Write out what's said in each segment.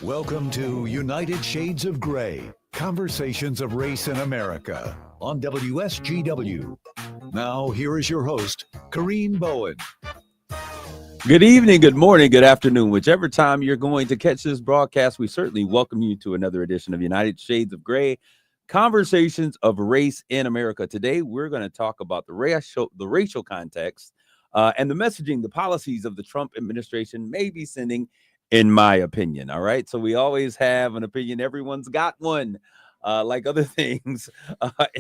Welcome to United Shades of Gray, Conversations of Race in America on WSGW. Now, here is your host, Kareem Bowen. Good evening, good morning, good afternoon. Whichever time you're going to catch this broadcast, we certainly welcome you to another edition of United Shades of Gray, Conversations of Race in America. Today, we're going to talk about the racial context and the messaging, the policies of the Trump administration may be sending, in my opinion. All right. So we always have an opinion. Everyone's got one, like other things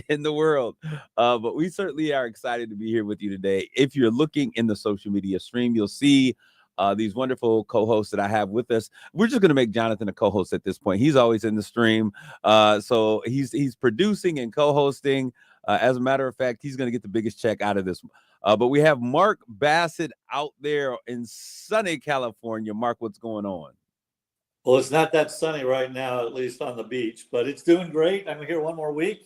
in the world. But we certainly are excited to be here with you today. If you're looking in the social media stream, you'll see these wonderful co-hosts that I have with us. We're just going to make Jonathan a co-host at this point. He's always in the stream. So he's producing and co-hosting. As a matter of fact, he's going to get the biggest check out of this. But we have Mark Bassett out there in sunny California. Mark, what's going on? Well, it's not that sunny right now, at least on the beach, but it's doing great. I'm here one more week.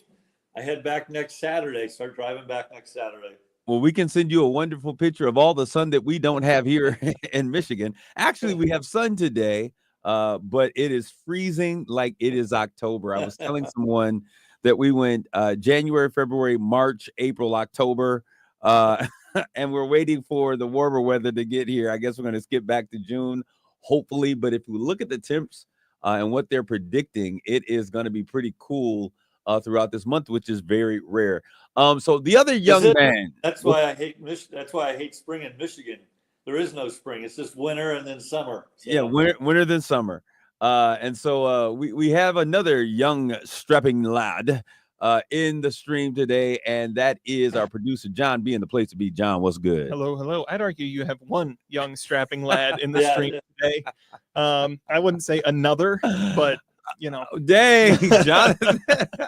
I head back next Saturday, start driving back next Saturday. Well, we can send you a wonderful picture of all the sun that we don't have here in Michigan. Actually, we have sun today, but it is freezing like it is October. I was telling someone that we went January, February, March, April, October, and we're waiting for the warmer weather to get here. I guess we're going to skip back to June, hopefully. But if we look at the temps and what they're predicting, it is going to be pretty cool throughout this month, which is very rare. So the other young man. That's why I hate That's why I hate spring in Michigan. There is no spring. It's just winter and then summer. So. Yeah, winter then summer. And so we have another young strapping lad in the stream today, and that is our producer, John, being the place to be. John, what's good? Hello. I'd argue you have one young strapping lad in the stream today. I wouldn't say another, but you know. Dang, Jonathan.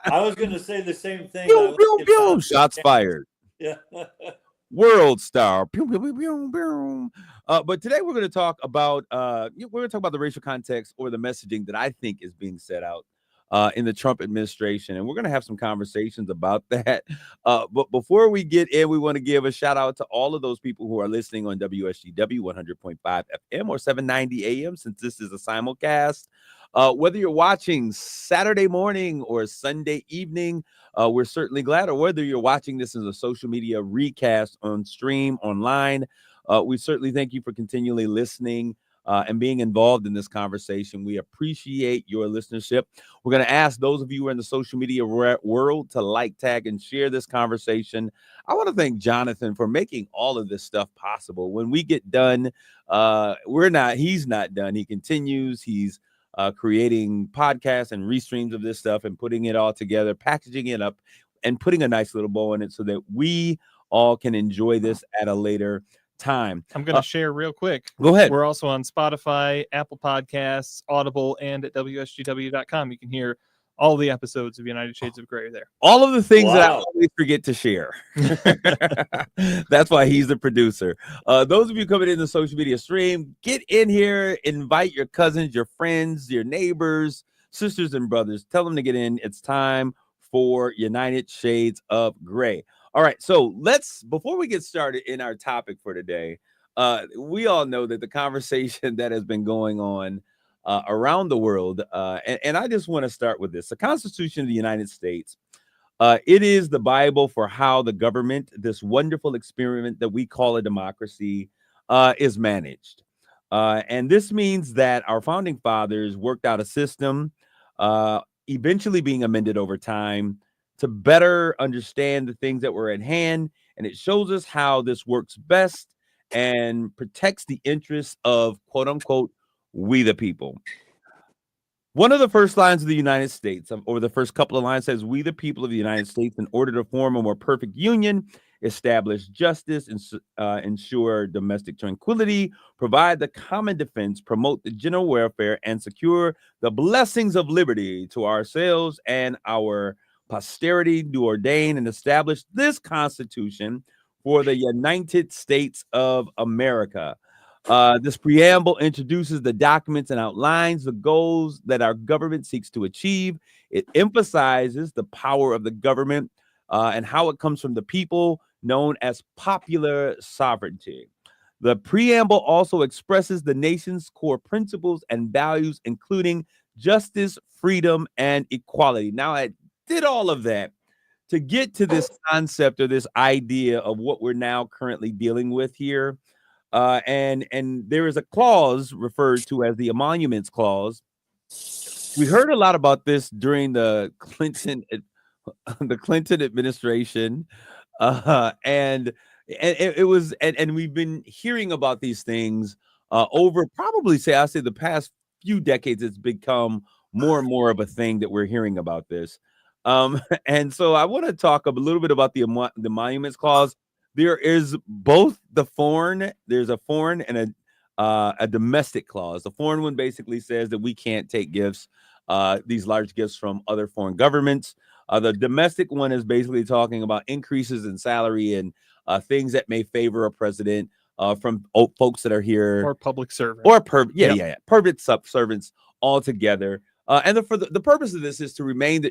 I was going to say the same thing. Pew, pew, pew. Shots fired. Yeah. World star. Pew, pew, pew, pew, pew. But today we're going to talk about the racial context or the messaging that I think is being set out in the Trump administration, and we're going to have some conversations about that. But before we get in, we want to give a shout out to all of those people who are listening on WSGW 100.5 FM or 790 AM, since this is a simulcast. Whether you're watching Saturday morning or Sunday evening, we're certainly glad. Or whether you're watching this as a social media recast on stream online, we certainly thank you for continually listening and being involved in this conversation. We appreciate your listenership. We're going to ask those of you who are in the social media world to like, tag, and share this conversation. I want to thank Jonathan for making all of this stuff possible. When we get done, he's not done. He continues. He's creating podcasts and restreams of this stuff and putting it all together, packaging it up, and putting a nice little bow in it so that we all can enjoy this at a later time. I'm going to share real quick. Go ahead. We're also on Spotify, Apple Podcasts, Audible, and at WSGW.com. You can hear all the episodes of United Shades of Gray there. All of the things that I always forget to share. That's why he's the producer. Those of you coming in the social media stream, get in here, invite your cousins, your friends, your neighbors, sisters and brothers. Tell them to get in. It's time for United Shades of Gray. All right. So before we get started in our topic for today, we all know that the conversation that has been going on around the world. And I just want to start with this. The Constitution of the United States, it is the Bible for how the government, this wonderful experiment that we call a democracy, is managed. And this means that our founding fathers worked out a system, eventually being amended over time to better understand the things that were at hand. And it shows us how this works best and protects the interests of, quote unquote, we the people. One of the first lines of the United States, or the first couple of lines, says, we the people of the United States, in order to form a more perfect union, establish justice, ensure domestic tranquility, provide the common defense, promote the general welfare, and secure the blessings of liberty to ourselves and our posterity, do ordain and establish this Constitution for the United States of America. This preamble introduces the documents and outlines the goals that our government seeks to achieve. It emphasizes the power of the government and how it comes from the people, known as popular sovereignty. The preamble also expresses the nation's core principles and values, including justice, freedom, and equality. Now, I did all of that to get to this concept or this idea of what we're now currently dealing with here. And there is a clause referred to as the emoluments clause. We heard a lot about this during the Clinton administration, and it was, and we've been hearing about these things over probably I say the past few decades. It's become more and more of a thing that we're hearing about this. And so I want to talk a little bit about the emoluments clause. There is both there's a foreign and a domestic clause. The foreign one basically says that we can't take gifts, these large gifts from other foreign governments. The domestic one is basically talking about increases in salary and things that may favor a president from folks that are here, or public servants, or permanent servants altogether. And for the purpose of this is to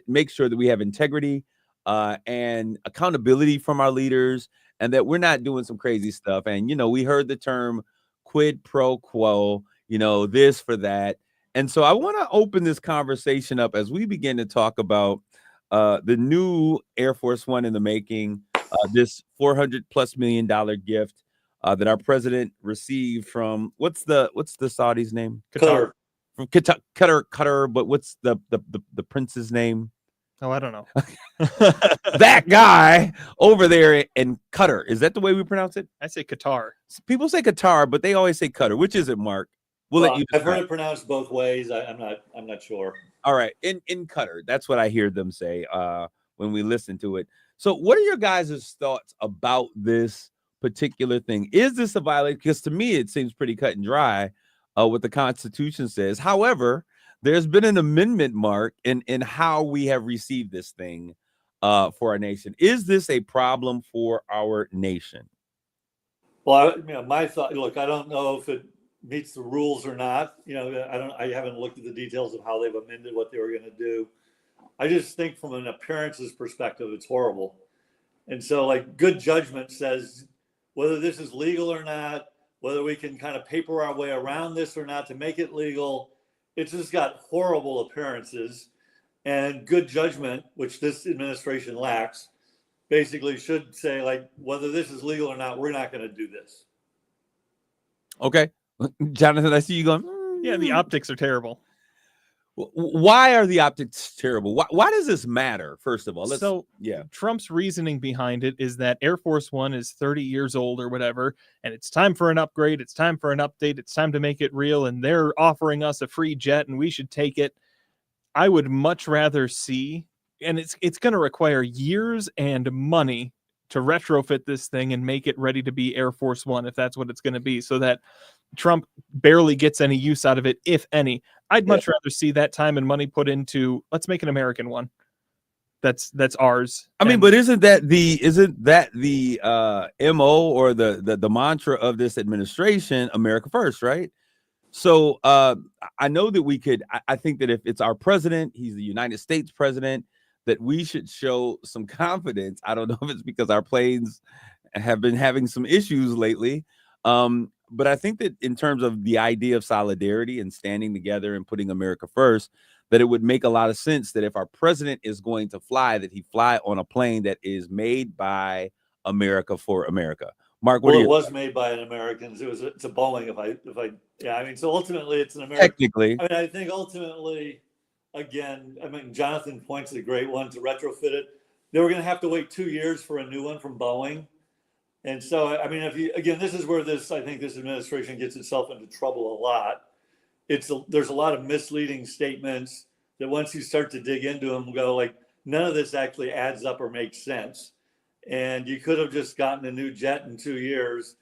make sure that we have integrity and accountability from our leaders, and that we're not doing some crazy stuff. And we heard the term quid pro quo, this for that. And so I want to open this conversation up as we begin to talk about the new Air Force One in the making, this $400+ million gift that our president received from what's the Saudi's name? Qatar. From Qatar, but what's the prince's name? Oh, I don't know. That guy over there in Qatar. Is that the way we pronounce it? I say Qatar. People say Qatar, but they always say Qatar. Which is it, Mark? We'll let you I've heard it pronounced both ways. I'm not sure. All right, in Qatar, that's what I hear them say when we listen to it. So, what are your guys' thoughts about this particular thing? Is this a violation? Because to me, it seems pretty cut and dry what the Constitution says. However, there's been an amendment, Mark, in how we have received this thing for our nation. Is this a problem for our nation? Well, my thought. Look, I don't know if it meets the rules or not. I haven't looked at the details of how they've amended what they were going to do. I just think from an appearances perspective, it's horrible. And so like good judgment says whether this is legal or not, whether we can kind of paper our way around this or not to make it legal, it's just got horrible appearances. And good judgment, which this administration lacks, basically should say like whether this is legal or not, we're not going to do this. Okay. Jonathan, I see you going. Yeah, the optics are terrible. Why are the optics terrible? Why does this matter? First of all, Trump's reasoning behind it is that Air Force One is 30 years old or whatever, and it's time for an upgrade. It's time for an update. It's time to make it real, and they're offering us a free jet, and we should take it. I would much rather see, and it's going to require years and money to retrofit this thing and make it ready to be Air Force One, if that's what it's going to be, so that Trump barely gets any use out of it, if any. I'd much rather see that time and money put into let's make an American one. That's ours. I mean, but isn't that the MO or the mantra of this administration, America first, right? So I know that I think that if it's our president, he's the United States president, that we should show some confidence. I don't know if it's because our planes have been having some issues lately. But I think that in terms of the idea of solidarity and standing together and putting America first, that it would make a lot of sense that if our president is going to fly, that he fly on a plane that is made by America for America. Mark, it was made by an American. It's a Boeing. So ultimately it's an American. Technically. I think ultimately, again, Jonathan points to a great one to retrofit it. They were going to have to wait 2 years for a new one from Boeing. And so, this is where I think this administration gets itself into trouble a lot. There's a lot of misleading statements that once you start to dig into them, go like, none of this actually adds up or makes sense. And you could have just gotten a new jet in 2 years.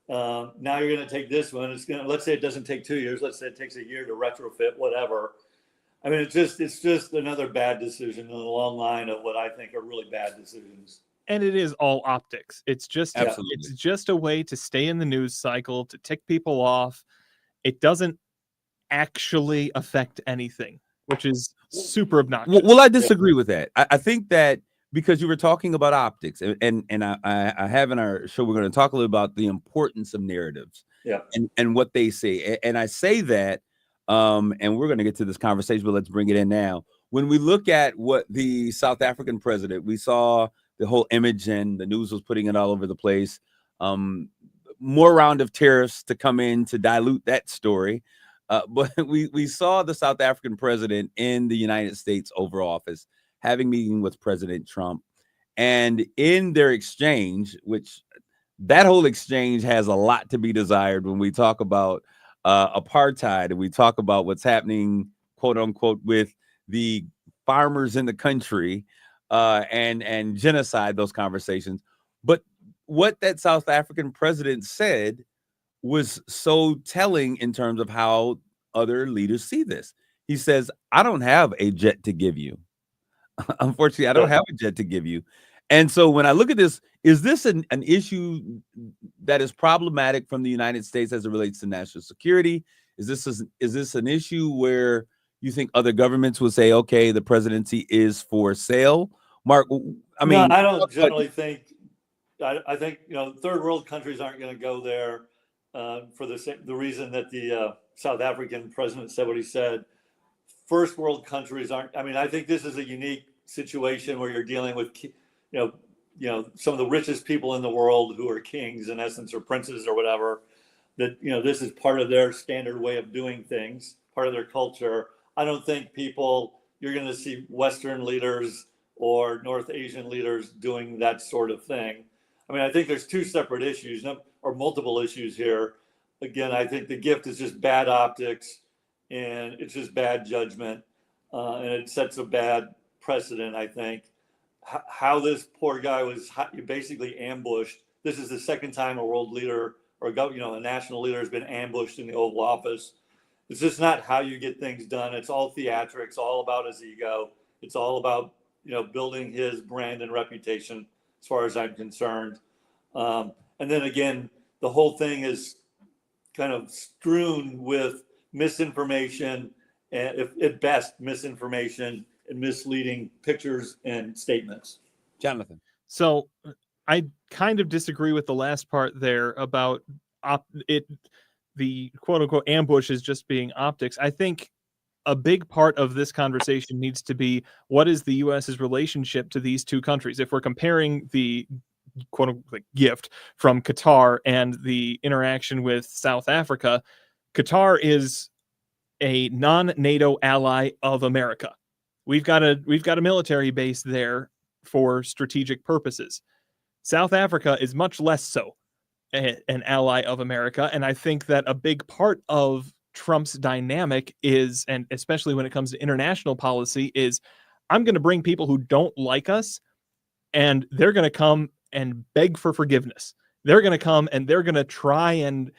Now you're going to take this one. Let's say it doesn't take 2 years. Let's say it takes a year to retrofit, whatever. It's just another bad decision in the long line of what I think are really bad decisions. And it is all optics. It's just a way to stay in the news cycle, to tick people off. It doesn't actually affect anything, which is super obnoxious. Well, I disagree with that. I think that because you were talking about optics, and I have in our show, we're going to talk a little about the importance of narratives, Yeah. and what they say. And I say that, and we're going to get to this conversation, but let's bring it in now. When we look at what the South African president, we saw the whole image, and the news was putting it all over the place. More round of tariffs to come in to dilute that story. But we saw the South African president in the United States Oval Office having meeting with President Trump. And in their exchange, which that whole exchange has a lot to be desired when we talk about apartheid, and we talk about what's happening, quote unquote, with the farmers in the country, and genocide, those conversations. But what that South African president said was so telling in terms of how other leaders see this. He says, I don't have a jet to give you. Unfortunately, I don't have a jet to give you. And so when I look at this, is this an issue that is problematic from the United States as it relates to national security? Is this an issue where you think other governments would say, okay, the presidency is for sale? Mark, I mean, no, I don't generally think. I think third world countries aren't going to go there for the reason that the South African president said what he said. First world countries aren't. I mean, I think this is a unique situation where you're dealing with, some of the richest people in the world who are kings in essence, or princes or whatever. That this is part of their standard way of doing things, part of their culture. I don't think you're going to see Western leaders or North Asian leaders doing that sort of thing. I mean, I think there's two separate issues or multiple issues here. Again, I think the gift is just bad optics, and it's just bad judgment, and it sets a bad precedent, I think. How this poor guy was basically ambushed. This is the second time a world leader or a national leader has been ambushed in the Oval Office. It's just not how you get things done. It's all theatrics, all about his ego. It's all about building his brand and reputation, as far as I'm concerned. And then again, the whole thing is kind of strewn with misinformation, and at best misinformation and misleading pictures and statements. Jonathan. So I kind of disagree with the last part there about the quote unquote ambush is just being optics. I think a big part of this conversation needs to be, what is the US's relationship to these two countries? If we're comparing the quote unquote gift from Qatar and the interaction with South Africa, Qatar is a non-NATO ally of America. We've got a military base there for strategic purposes. South Africa is much less so an ally of America, and I think that a big part of Trump's dynamic is, and especially when it comes to international policy, is I'm going to bring people who don't like us, and they're going to come and beg for forgiveness. They're going to come and they're going to try and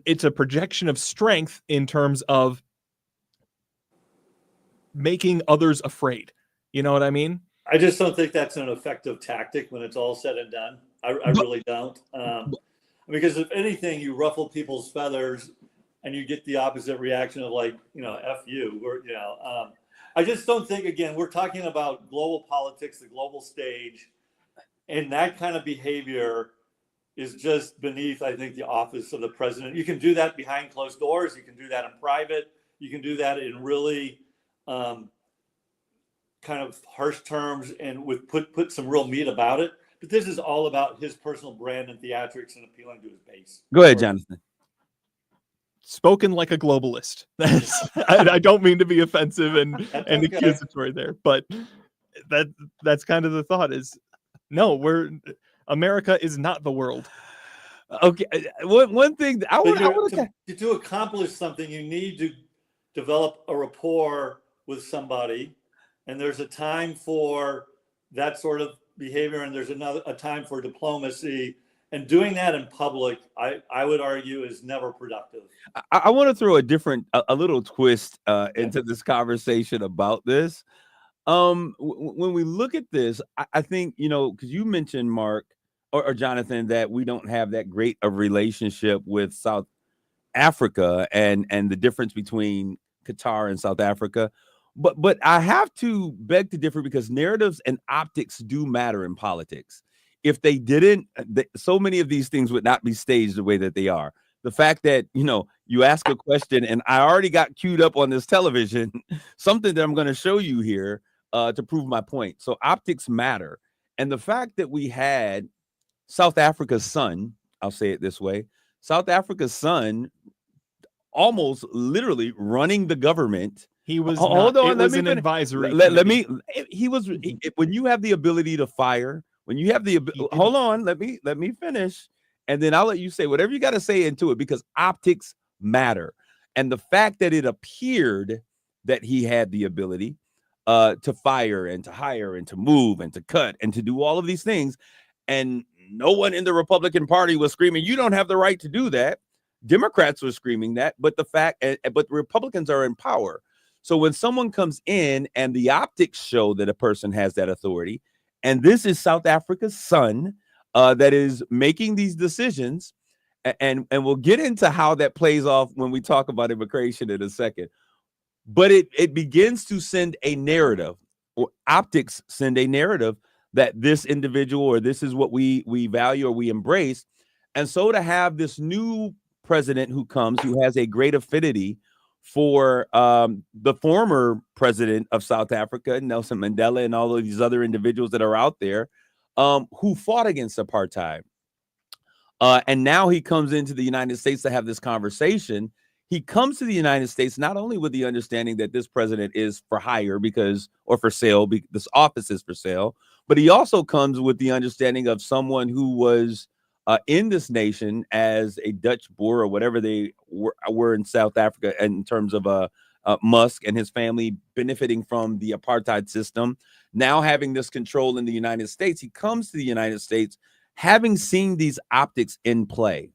it's a projection of strength in terms of making others afraid. You know what I mean? I just don't think that's an effective tactic when it's all said and done. I really don't. Because if anything, you ruffle people's feathers and you get the opposite reaction of F you, or, I just don't think, again, we're talking about global politics, the global stage, and that kind of behavior is just beneath, I think, the office of the president. You can do that behind closed doors. You can do that in private. You can do that in really kind of harsh terms and with put some real meat about it. But this is all about his personal brand and theatrics and appealing to his base. Go ahead, Jonathan. Spoken like a globalist. I don't mean to be offensive and accusatory there, but that's kind of the thought is, no, America is not the world. Okay, one thing I want to accomplish something, you need to develop a rapport with somebody, and there's a time for that sort of behavior, and there's a time for diplomacy. And doing that in public, I would argue, is never productive. I want to throw a little twist into this conversation about this. When we look at this, I think, because you mentioned, Mark or Jonathan, that we don't have that great a relationship with South Africa and the difference between Qatar and South Africa. But I have to beg to differ because narratives and optics do matter in politics. If they didn't, so many of these things would not be staged the way that they are. The fact that, you ask a question and I already got queued up on this television, something that I'm going to show you here to prove my point. So optics matter. And the fact that we had South Africa's son, I'll say it this way, South Africa's son almost literally running the government. He was Hold not. on, It let was me an finish. advisory. Let me. committee. He was when you have the ability to fire. When you have the hold on, let me finish, and then I'll let you say whatever you got to say into it because optics matter, and the fact that it appeared that he had the ability to fire and to hire and to move and to cut and to do all of these things, and no one in the Republican Party was screaming, "You don't have the right to do that." Democrats were screaming that, but but the Republicans are in power. So when someone comes in and the optics show that a person has that authority, and this is South Africa's son that is making these decisions, and we'll get into how that plays off when we talk about immigration in a second. But it begins to send a narrative, or optics send a narrative that this individual or this is what we value or we embrace. And so to have this new president who comes, who has a great affinity for the former president of South Africa, Nelson Mandela, and all of these other individuals that are out there who fought against apartheid. And now he comes into the United States to have this conversation. He comes to the United States not only with the understanding that this president is for hire or for sale, this office is for sale, but he also comes with the understanding of someone who was in this nation as a Dutch Boer or whatever they were in South Africa, in terms of Musk and his family benefiting from the apartheid system. Now having this control in the United States, he comes to the United States having seen these optics in play.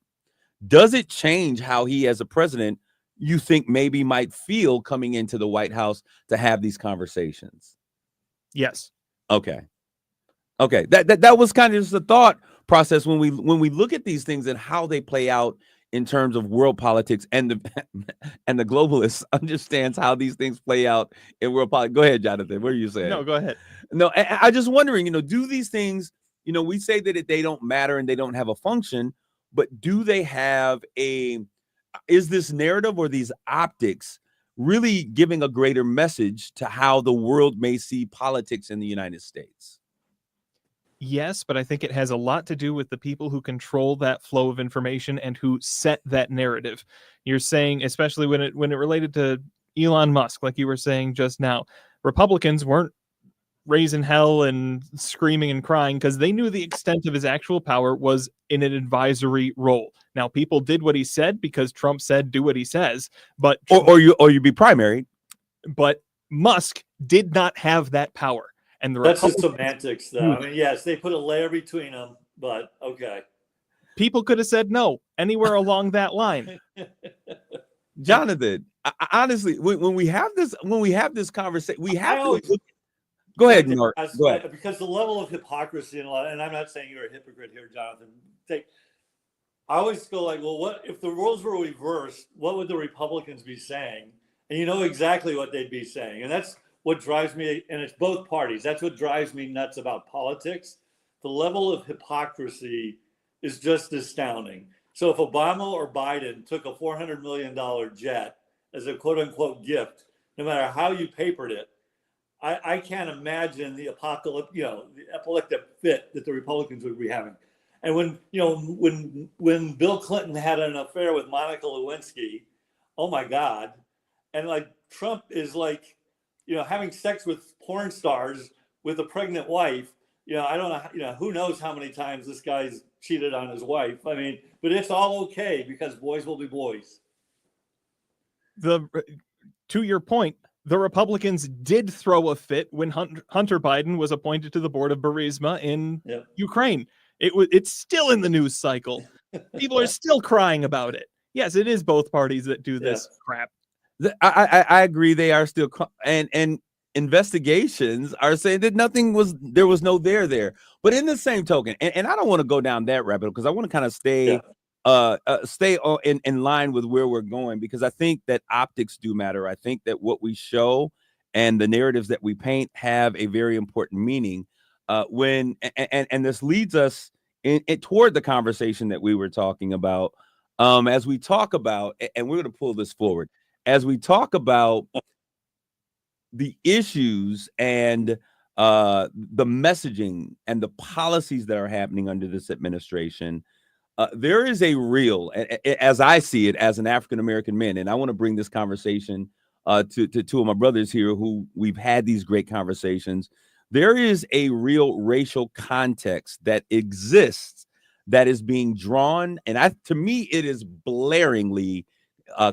Does it change how he, as a president, you think maybe might feel coming into the White House to have these conversations? Yes. Okay. That was kind of just the thought process when we look at these things and how they play out in terms of world politics, and the globalists understands how these things play out in world politics. Go ahead, Jonathan. What are you saying? No, go ahead. No, I just wondering, do these things, we say that they don't matter and they don't have a function, but do they have is this narrative or these optics really giving a greater message to how the world may see politics in the United States? Yes, but I think it has a lot to do with the people who control that flow of information and who set that narrative. You're saying, especially when it related to Elon Musk, like you were saying just now, Republicans weren't raising hell and screaming and crying because they knew the extent of his actual power was in an advisory role. Now, people did what he said because Trump said do what he says, but or you be primary. But Musk did not have that power. And that's just semantics, though. I mean, yes, they put a layer between them, but okay. People could have said no anywhere along that line. Jonathan, honestly, when we have this conversation, we have to look. Go ahead, Mark. Go ahead. Because the level of hypocrisy and I'm not saying you're a hypocrite here, Jonathan. I always go like, well, what if the roles were reversed? What would the Republicans be saying? And you know exactly what they'd be saying, and that's what drives me, and it's both parties. That's what drives me nuts about politics. The level of hypocrisy is just astounding. So if Obama or Biden took a $400 million jet as a quote unquote gift, no matter how you papered it, I can't imagine the apocalypse, the epileptic fit that the Republicans would be having. And when Bill Clinton had an affair with Monica Lewinsky, oh my God. And like Trump is like, having sex with porn stars with a pregnant wife. I don't know, who knows how many times this guy's cheated on his wife. I mean, but it's all okay because boys will be boys. To your point, the Republicans did throw a fit when Hunter Biden was appointed to the board of Burisma in Ukraine. It's still in the news cycle. People are still crying about it. Yes, it is both parties that do this crap. I agree. They are still, and investigations are saying that there was no there. But in the same token, and I don't want to go down that rabbit hole because I want to kind of stay in line with where we're going, because I think that optics do matter. I think that what we show and the narratives that we paint have a very important meaning. And this leads us toward the conversation that we were talking about. As we talk about, and we're going to pull this forward, as we talk about the issues and the messaging and the policies that are happening under this administration, there is a real, as I see it, as an African-American man, and I want to bring this conversation to two of my brothers here who we've had these great conversations. There is a real racial context that exists that is being drawn, and to me, it is blaringly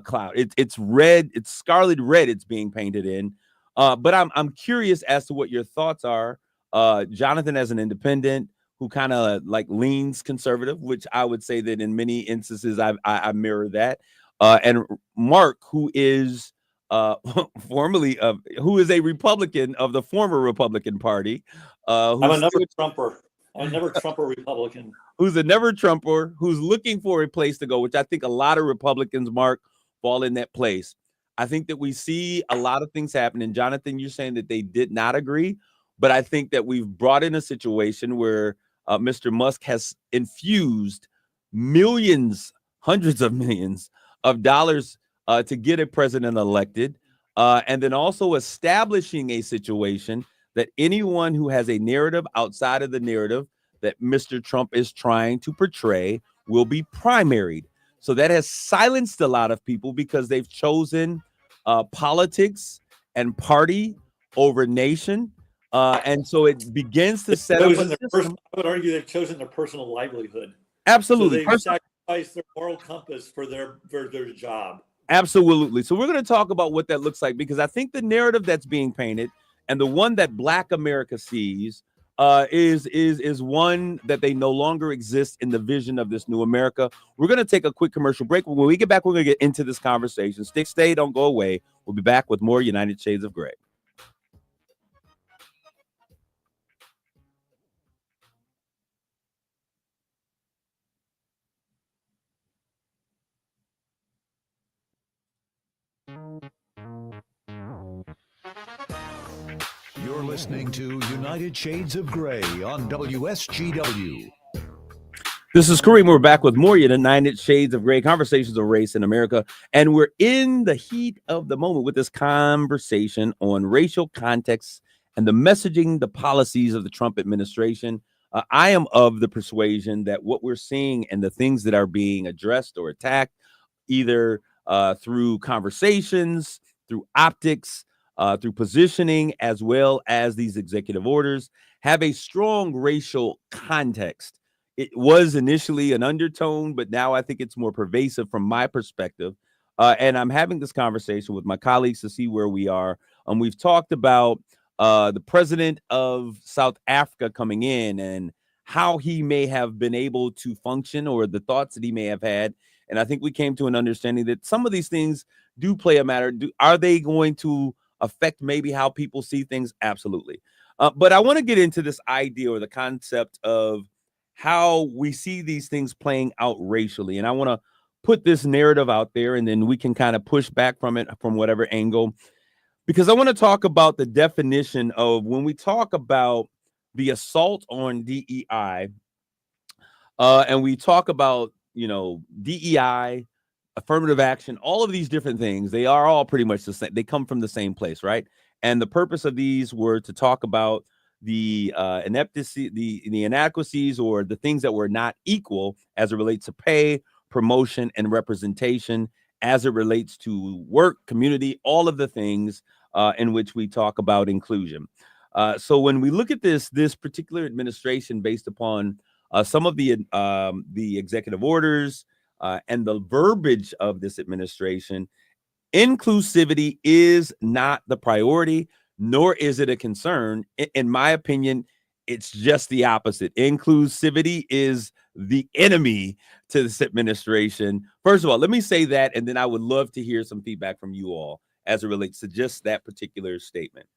cloud. It's red, it's scarlet red. It's being painted in. But I'm curious as to what your thoughts are, Jonathan, as an independent who kind of like leans conservative, which I would say that in many instances I mirror that, and Mark, who is who is a Republican of the former Republican Party. I'm a never Trumper. I'm a never Trumper Republican. Who's a never Trumper, who's looking for a place to go, which I think a lot of Republicans, Mark, fall in that place. I think that we see a lot of things happening. Jonathan, you're saying that they did not agree, but I think that we've brought in a situation where Mr. Musk has infused millions, hundreds of millions of dollars to get a president elected, and then also establishing a situation that anyone who has a narrative outside of the narrative that Mr. Trump is trying to portray will be primaried. So that has silenced a lot of people because they've chosen politics and party over nation. And so it begins to set up I would argue they've chosen their personal livelihood. Absolutely. So they've sacrificed their moral compass for their job. Absolutely. So we're going to talk about what that looks like, because I think the narrative that's being painted and the one that Black America sees is one that they no longer exist in the vision of this new America. We're going to take a quick commercial break. When we get back, we're going to get into this conversation. Stay, don't go away. We'll be back with more United Shades of Gray. You're listening to United Shades of Gray on WSGW. This is Kareem. We're back with more United Shades of Gray, conversations of race in America. And we're in the heat of the moment with this conversation on racial context and the messaging, the policies of the Trump administration. I am of the persuasion that what we're seeing and the things that are being addressed or attacked, either through conversations, through optics, through positioning, as well as these executive orders, have a strong racial context. It was initially an undertone, but now I think it's more pervasive from my perspective. And I'm having this conversation with my colleagues to see where we are. We've talked about the president of South Africa coming in and how he may have been able to function, or the thoughts that he may have had. And I think we came to an understanding that some of these things do play a matter. Are they going to affect maybe how people see things? Absolutely. But I want to get into this idea or the concept of how we see these things playing out racially. And I want to put this narrative out there, and then we can kind of push back from it from whatever angle, because I want to talk about the definition of when we talk about the assault on DEI, and we talk about, DEI, affirmative action, all of these different things. They are all pretty much the same. They come from the same place, right? And the purpose of these were to talk about the ineptity, the inadequacies, or the things that were not equal as it relates to pay, promotion, and representation, as it relates to work, community, all of the things in which we talk about inclusion. So when we look at this particular administration, based upon some of the executive orders and the verbiage of this administration, inclusivity is not the priority, nor is it a concern. In my opinion, it's just the opposite. Inclusivity is the enemy to this administration. First of all, let me say that, and then I would love to hear some feedback from you all as it relates to just that particular statement.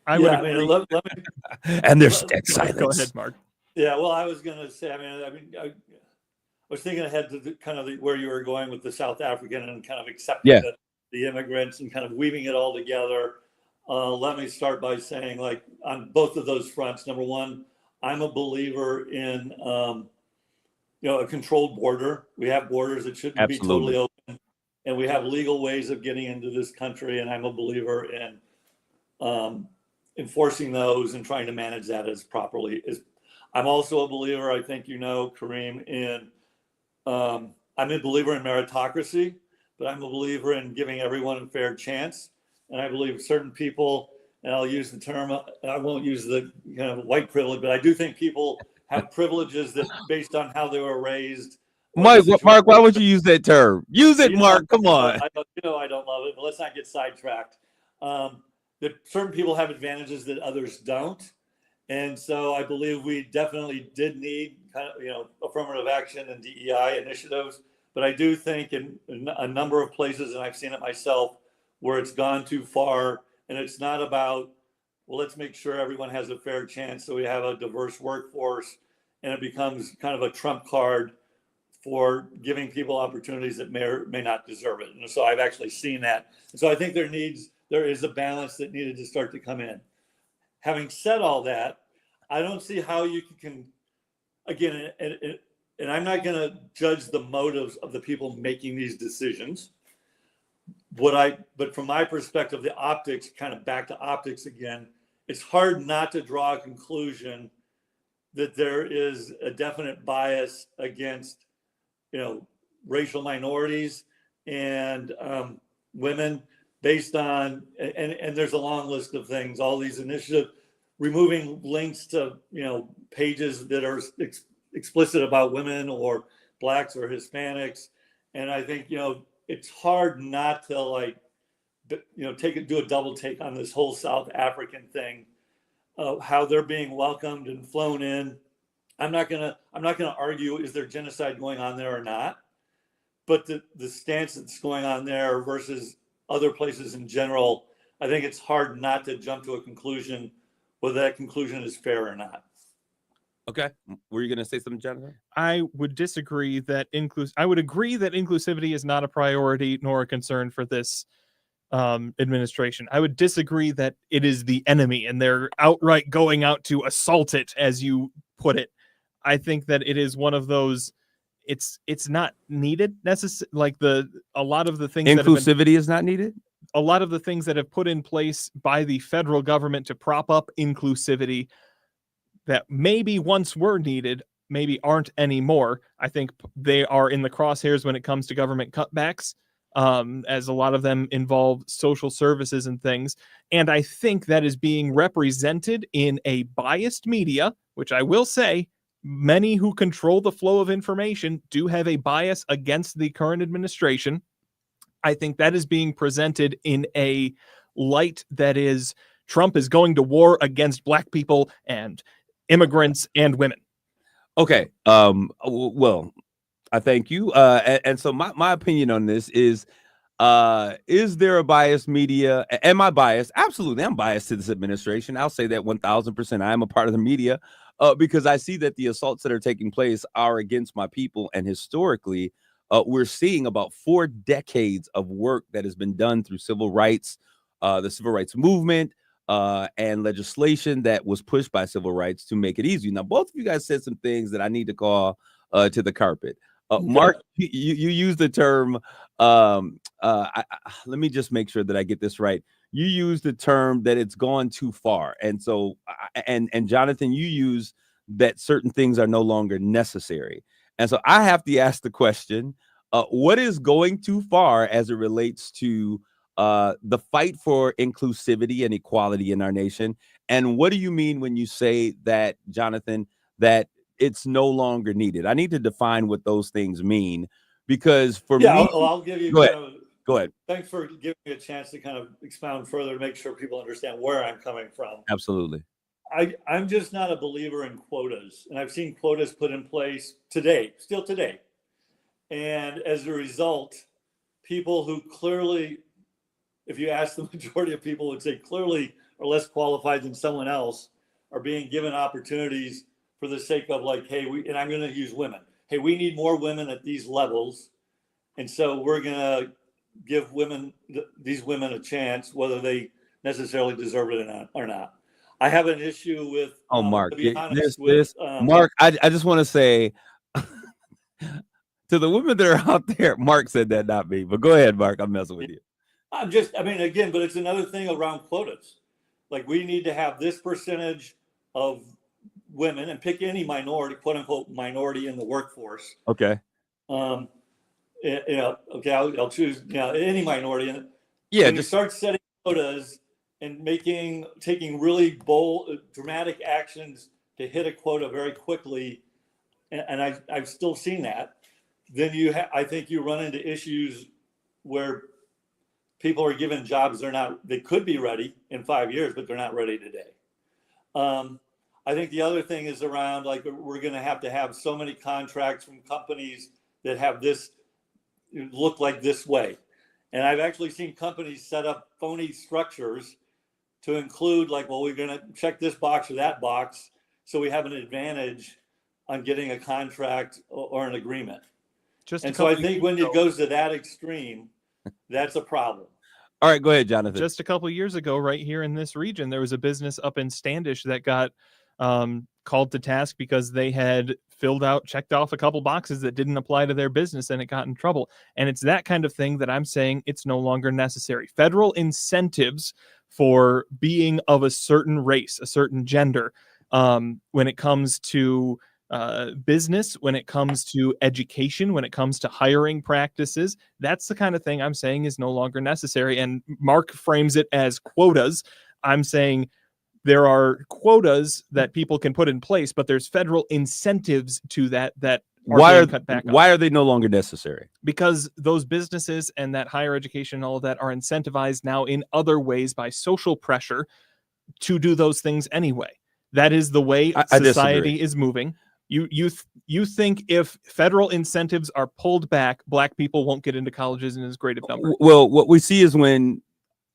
Let me, and there's dead silence. Go ahead, Mark. Yeah, well, I was going to say, I was thinking ahead to where you were going with the South African and kind of accepting that the immigrants and kind of weaving it all together. Let me start by saying, like, on both of those fronts, number one, I'm a believer in, a controlled border. We have borders that shouldn't be totally Absolutely. open, and we have legal ways of getting into this country. And I'm a believer in enforcing those and trying to manage that as properly as. I'm also a believer, I think Kareem, in I'm a believer in meritocracy, but I'm a believer in giving everyone a fair chance. And I believe certain people, and I'll use the term, I won't use the white privilege, but I do think people have privileges that based on how they were raised. Mark, why would you use that term? Use it, Mark. Come on. I don't love it, but let's not get sidetracked. That certain people have advantages that others don't. And so I believe we definitely did need affirmative action and DEI initiatives. But I do think in a number of places, and I've seen it myself, where it's gone too far, and it's not about, well, let's make sure everyone has a fair chance so we have a diverse workforce, and it becomes kind of a trump card for giving people opportunities that may or may not deserve it. And so I've actually seen that. And so I think there is a balance that needed to start to come in. Having said all that, I don't see how you can, again, and I'm not going to judge the motives of the people making these decisions. But from my perspective, the optics, kind of back to optics again, it's hard not to draw a conclusion that there is a definite bias against, racial minorities and women based on, and there's a long list of things, all these initiatives, removing links to, pages that are explicit about women or blacks or Hispanics. And I think, it's hard not to do a double take on this whole South African thing, how they're being welcomed and flown in. I'm not gonna argue, is there genocide going on there or not? But the stance that's going on there versus other places in general, I think it's hard not to jump to a conclusion whether that conclusion is fair or not. Okay. Were you going to say something, Jonathan? I would disagree that I would agree that inclusivity is not a priority nor a concern for this administration. I would disagree that it is the enemy and they're outright going out to assault it, as you put it. I think that it is one of those. It's not needed necessarily. Like a lot of the things inclusivity is not needed. A lot of the things that have put in place by the federal government to prop up inclusivity that maybe once were needed, maybe aren't anymore. I think they are in the crosshairs when it comes to government cutbacks, as a lot of them involve social services and things. And I think that is being represented in a biased media, which I will say, many who control the flow of information do have a bias against the current administration. I think that is being presented in a light that is Trump is going to war against black people and immigrants and women. Okay. Well, I thank you. And so my opinion on this is there a biased media? Am I biased? Absolutely. I'm biased to this administration. I'll say that 1000%. I am a part of the media because I see that the assaults that are taking place are against my people. And historically, we're seeing about 4 decades of work that has been done through civil rights, the civil rights movement, and legislation that was pushed by civil rights to make it easy. Now, both of you guys said some things that I need to call to the carpet. Mark, you used the term. Let me just make sure that I get this right. You used the term that it's gone too far, and so and Jonathan, you use that certain things are no longer necessary. And so I have to ask the question: what is going too far as it relates to the fight for inclusivity and equality in our nation? And what do you mean when you say that, Jonathan, that it's no longer needed? I need to define what those things mean, because for me, I'll give you. Go ahead. Thanks for giving me a chance to kind of expound further to make sure people understand where I'm coming from. Absolutely. I'm just not a believer in quotas, and I've seen quotas put in place still today. And as a result, people who clearly, if you ask the majority of people, would say clearly are less qualified than someone else, are being given opportunities for the sake of and I'm going to use women. Hey, we need more women at these levels. And so we're going to give these women a chance, whether they necessarily deserve it or not. I have an issue with, Mark, to be honest, Mark, I just want to say to the women that are out there, Mark said that, not me, but go ahead, Mark. I'm messing with you. I mean, again, but it's another thing around quotas. Like, we need to have this percentage of women, and pick any minority, quote unquote, minority in the workforce. Okay. Okay, I'll choose, any minority. Yeah. When you start setting quotas and taking really bold, dramatic actions to hit a quota very quickly, and I've still seen that, then I think you run into issues where people are given jobs they could be ready in 5 years, but they're not ready today. I think the other thing is around, like, we're going to have so many contracts from companies that have this look like this way. And I've actually seen companies set up phony structures to include, like, well, we're going to check this box or that box, so we have an advantage on getting a contract or an agreement. And so I think when it goes to that extreme, that's a problem. All right, go ahead, Jonathan. Just a couple of years ago, right here in this region, there was a business up in Standish that got called to task because they had checked off a couple boxes that didn't apply to their business, and it got in trouble. And it's that kind of thing that I'm saying it's no longer necessary. Federal incentives for being of a certain race, a certain gender, when it comes to business, when it comes to education, when it comes to hiring practices, that's the kind of thing I'm saying is no longer necessary. And Mark frames it as quotas. I'm saying there are quotas that people can put in place, but there's federal incentives to that why are cut back on. Why are they no longer necessary? Because those businesses and that higher education and all of that are incentivized now in other ways by social pressure to do those things anyway. That is the way society is moving. You think if federal incentives are pulled back, black people won't get into colleges in as great a number? Well, what we see is when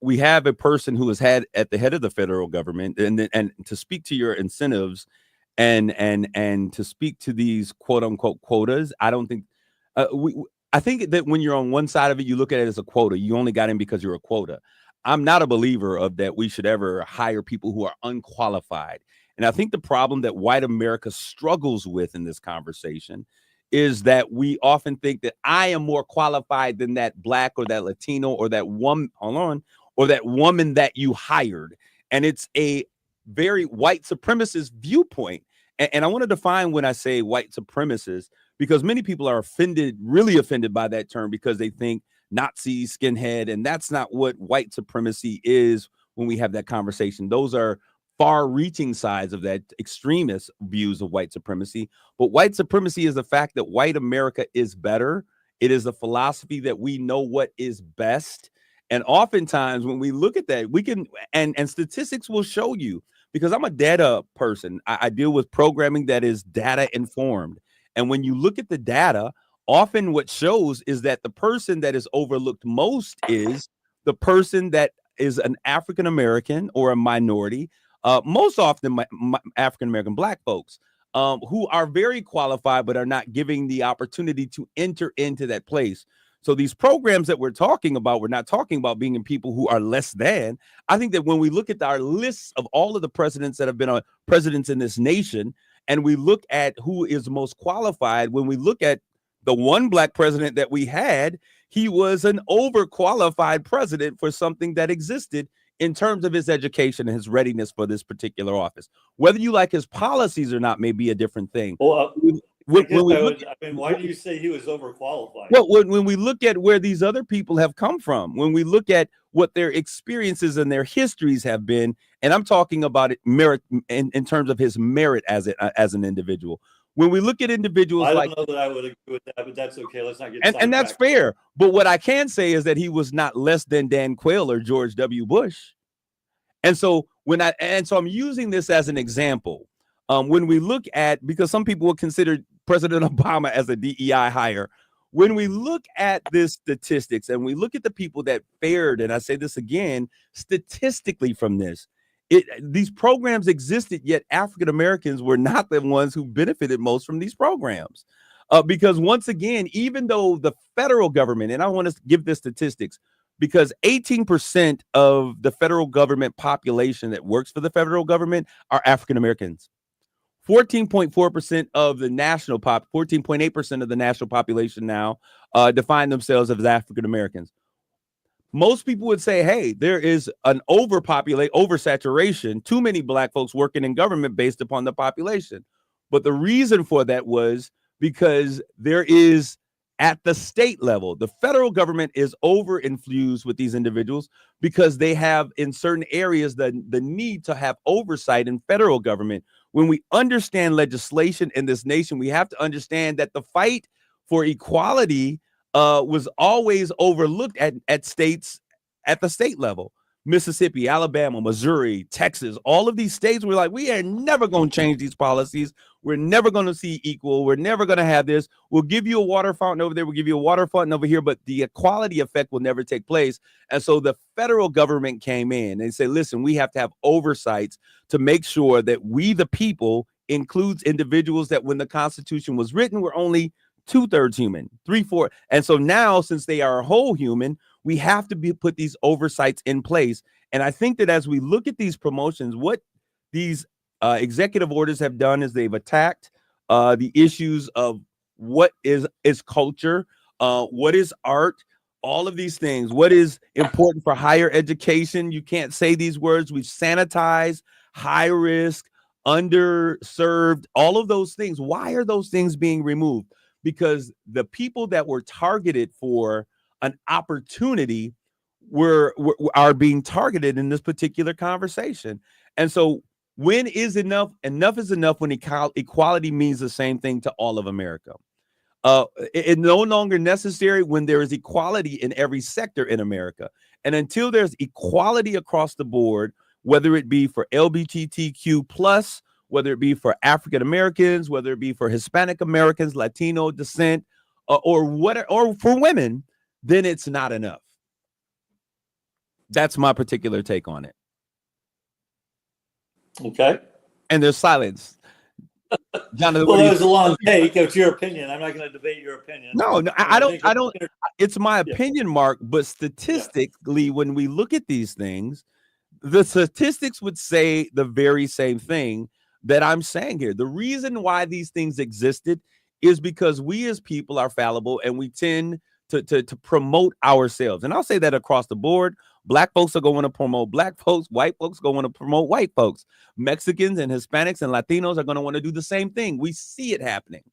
we have a person who is at the head of the federal government, and to speak to your incentives and to speak to these quote unquote quotas, I don't think I think that when you're on one side of it, you look at it as a quota. You only got in because you're a quota. I'm not a believer of that. We should ever hire people who are unqualified. And I think the problem that white America struggles with in this conversation is that we often think that I am more qualified than that black or that Latino or that woman, or that woman that you hired. And it's a very white supremacist viewpoint. And I want to define when I say white supremacist, because many people are really offended by that term, because they think Nazi, skinhead, and that's not what white supremacy is when we have that conversation. Those are far-reaching sides of that extremist views of white supremacy. But white supremacy is the fact that white America is better. It is the philosophy that we know what is best. And oftentimes when we look at that, we can, and statistics will show you, because I'm a data person. I deal with programming that is data informed. And when you look at the data, often what shows is that the person that is overlooked most is the person that is an African-American or a minority, most often African-American black folks, who are very qualified but are not giving the opportunity to enter into that place. So these programs that we're talking about, we're not talking about being in people who are less than. I think that when we look at our lists of all of the presidents that have been presidents in this nation, and we look at who is most qualified, when we look at the one black president that we had, he was an overqualified president for something that existed in terms of his education and his readiness for this particular office. Whether you like his policies or not may be a different thing. Well, why do you say he was overqualified? Well, when we look at where these other people have come from, when we look at what their experiences and their histories have been, and I'm talking about it merit in terms of his merit as an individual. When we look at individuals, I don't know that I would agree with that, but that's okay. Let's not get and that's fair. But what I can say is that he was not less than Dan Quayle or George W. Bush. And so I'm using this as an example. When we look at, because some people will consider President Obama as a DEI hire, when we look at this statistics and we look at the people that fared, and I say this again, statistically from this, these programs existed, yet African Americans were not the ones who benefited most from these programs. Because once again, even though the federal government, and I want to give the statistics, because 18% of the federal government population that works for the federal government are African Americans. 14.4% of the national 14.8% of the national population now define themselves as African Americans. Most people would say, hey, there is an oversaturation, too many black folks working in government based upon the population. But the reason for that was because there is, at the state level, the federal government is over-infused with these individuals because they have in certain areas the need to have oversight in federal government. When we understand legislation in this nation, we have to understand that the fight for equality was always overlooked at states at the state level. Mississippi, Alabama, Missouri, Texas, all of these states were like, we are never going to change these policies. We're never going to see equal. We're never going to have this. We'll give you a water fountain over there. We'll give you a water fountain over here, but the equality effect will never take place. And so the federal government came in and said, listen, we have to have oversights to make sure that we, the people, includes individuals that when the Constitution was written, were only 2/3 human, 3/4. And so now, since they are a whole human, we have to put these oversights in place. And I think that as we look at these promotions, what these executive orders have done is they've attacked the issues of what is culture, what is art, all of these things, what is important for higher education. You can't say these words. We've sanitized, high risk, underserved, all of those things. Why are those things being removed? Because the people that were targeted for an opportunity are being targeted in this particular conversation. And so when is enough? Enough is enough when equality means the same thing to all of America. It's no longer necessary when there is equality in every sector in America. And until there's equality across the board, whether it be for LGBTQ plus, whether it be for African Americans, whether it be for Hispanic Americans, Latino descent, or for women, then it's not enough. That's my particular take on it. Okay. And there's silence. Jonathan, well, that was a long take. It's your opinion. I'm not going to debate your opinion. No, I don't. It's my opinion, Mark. But statistically, when we look at these things, the statistics would say the very same thing that I'm saying here. The reason why these things existed is because we as people are fallible and we tend to promote ourselves. And I'll say that across the board. Black folks are going to promote black folks. White folks are going to promote white folks. Mexicans and Hispanics and Latinos are going to want to do the same thing. We see it happening.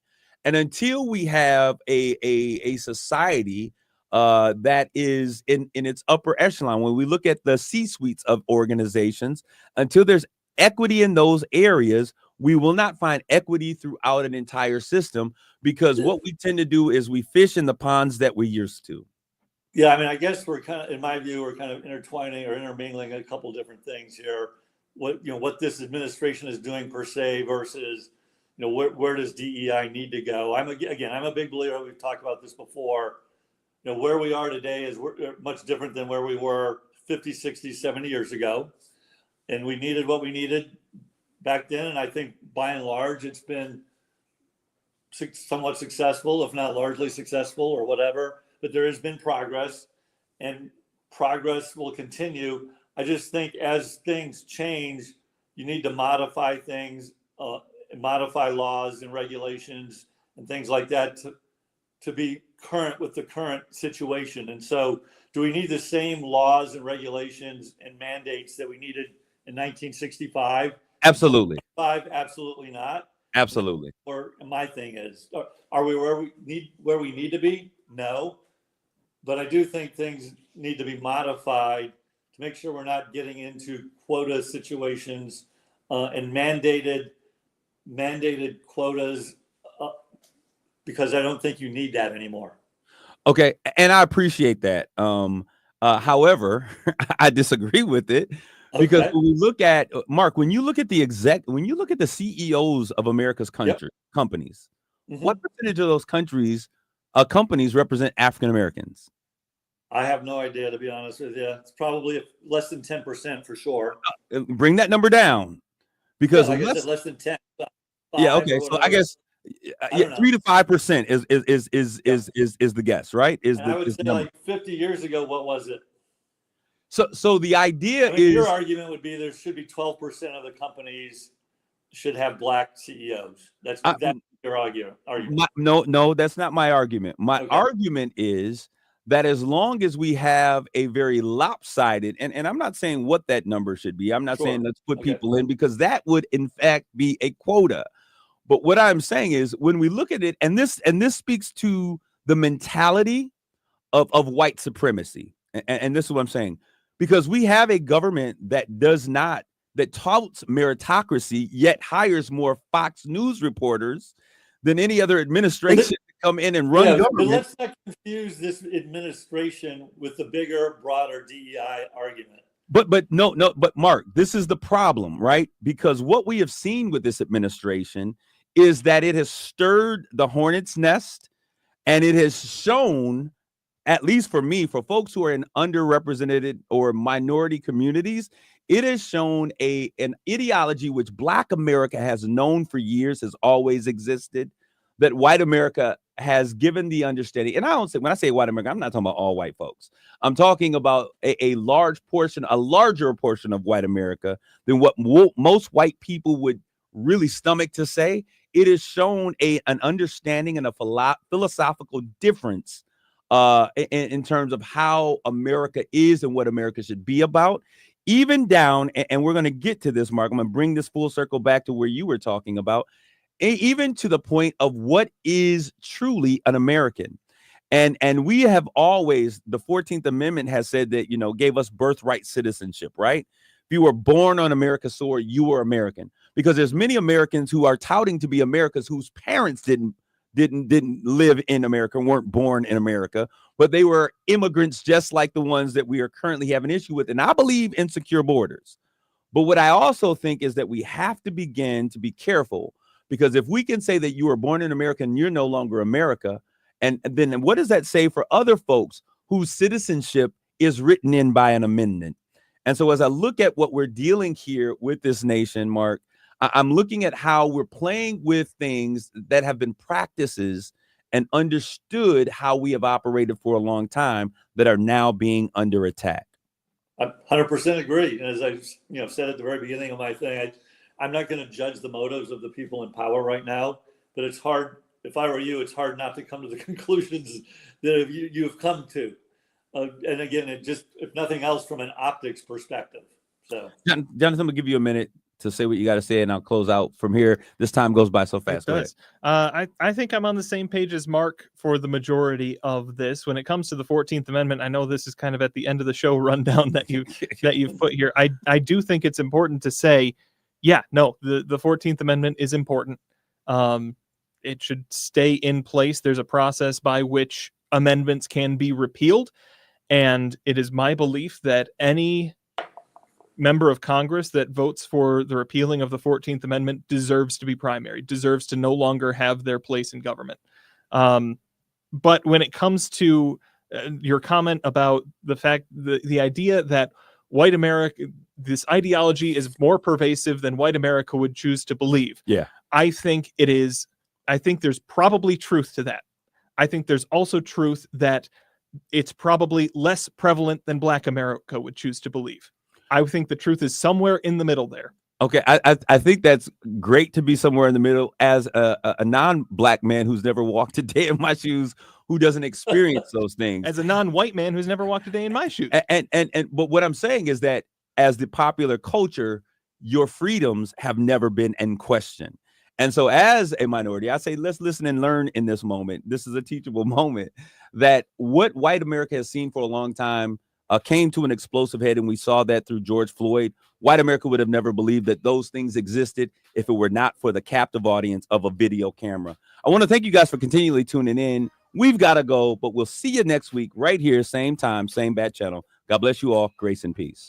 And until we have a society that is in its upper echelon, when we look at the C-suites of organizations, until there's equity in those areas, we will not find equity throughout an entire system, because what we tend to do is we fish in the ponds that we're used to. Yeah, I mean, I guess we're kind of, in my view, we're kind of intertwining or intermingling a couple different things here. What this administration is doing per se versus, where does DEI need to go? I'm a big believer. We've talked about this before. Where we are today is much different than where we were 50, 60, 70 years ago. And we needed what we needed back then. And I think by and large, it's been somewhat successful, if not largely successful or whatever. But there has been progress, and progress will continue. I just think as things change, you need to modify things, modify laws and regulations and things like that to be current with the current situation. And so do we need the same laws and regulations and mandates that we needed in 1965? Absolutely. Absolutely not. Absolutely. Or my thing is, are we where we need to be? No. But I do think things need to be modified to make sure we're not getting into quota situations and mandated quotas, because I don't think you need that anymore. Okay, and I appreciate that. However, I disagree with it, because when we look at Mark, when you look at the CEOs of America's companies, what percentage of those companies represent African Americans? I have no idea, to be honest with you. It's probably less than 10% for sure. Bring that number down, because like I said, less than 10. Yeah. Okay. So I guess don't know. 3 to 5% is the guess, right? And I would say like 50 years ago, what was it? So the idea your is argument would be there should be 12% of the companies should have black CEOs. That's your argument. No, that's not my argument. My argument is that as long as we have a very lopsided, and I'm not saying what that number should be. I'm not saying let's put people in, because that would in fact be a quota. But what I'm saying is when we look at it, and this speaks to the mentality of white supremacy. And this is what I'm saying, because we have a government that touts meritocracy, yet hires more Fox News reporters than any other administration to come in and run government. But let's not confuse this administration with the bigger, broader DEI argument. But Mark, this is the problem, right? Because what we have seen with this administration is that it has stirred the hornet's nest, and it has shown, at least for me, for folks who are in underrepresented or minority communities, it has shown an ideology which Black America has known for years, has always existed, that white America has given the understanding. And when I say white America, I'm not talking about all white folks. I'm talking about a larger portion of white America than what most white people would really stomach to say. It has shown an understanding and a philosophical difference in terms of how America is and what America should be about. Even down, and we're going to get to this, Mark, I'm going to bring this full circle back to where you were talking about, even to the point of what is truly an American. And we have always, the 14th Amendment has said that, gave us birthright citizenship, right? If you were born on America's soil, you were American. Because there's many Americans who are touting to be Americans whose parents didn't live in America, weren't born in America, but they were immigrants just like the ones that we are currently having an issue with. And I believe in secure borders. But what I also think is that we have to begin to be careful, because if we can say that you were born in America and you're no longer America, and then what does that say for other folks whose citizenship is written in by an amendment? And so as I look at what we're dealing here with this nation, Mark, I'm looking at how we're playing with things that have been practices and understood how we have operated for a long time that are now being under attack. I 100% agree. And as I said at the very beginning of my thing, I'm not going to judge the motives of the people in power right now, but it's hard. If I were you, it's hard not to come to the conclusions that you've come to. And again, it just, if nothing else, from an optics perspective. So, Jonathan, I'm going to give you a minute to say what you got to say, and I'll close out from here. This time goes by so fast. I think I'm on the same page as Mark for the majority of this. When it comes to the 14th Amendment, I know this is kind of at the end of the show rundown that you've put here. I do think it's important to say, the 14th Amendment is important. It should stay in place. There's a process by which amendments can be repealed, and it is my belief that any member of Congress that votes for the repealing of the 14th Amendment deserves to be primary, deserves to no longer have their place in government. But when it comes to your comment about the fact, the idea that white America, this ideology is more pervasive than white America would choose to believe. Yeah. I think it is. I think there's probably truth to that. I think there's also truth that it's probably less prevalent than Black America would choose to believe. I think the truth is somewhere in the middle there. Okay, I think that's great to be somewhere in the middle as a non-Black man who's never walked a day in my shoes, who doesn't experience those things. As a non-white man who's never walked a day in my shoes. But what I'm saying is that as the popular culture, your freedoms have never been in question. And so as a minority, I say, let's listen and learn in this moment. This is a teachable moment, that what white America has seen for a long time came to an explosive head, and we saw that through George Floyd. White America would have never believed that those things existed if it were not for the captive audience of a video camera. I want to thank you guys for continually tuning in. We've got to go, but we'll see you next week right here, same time, same bat channel. God bless you all. Grace and peace.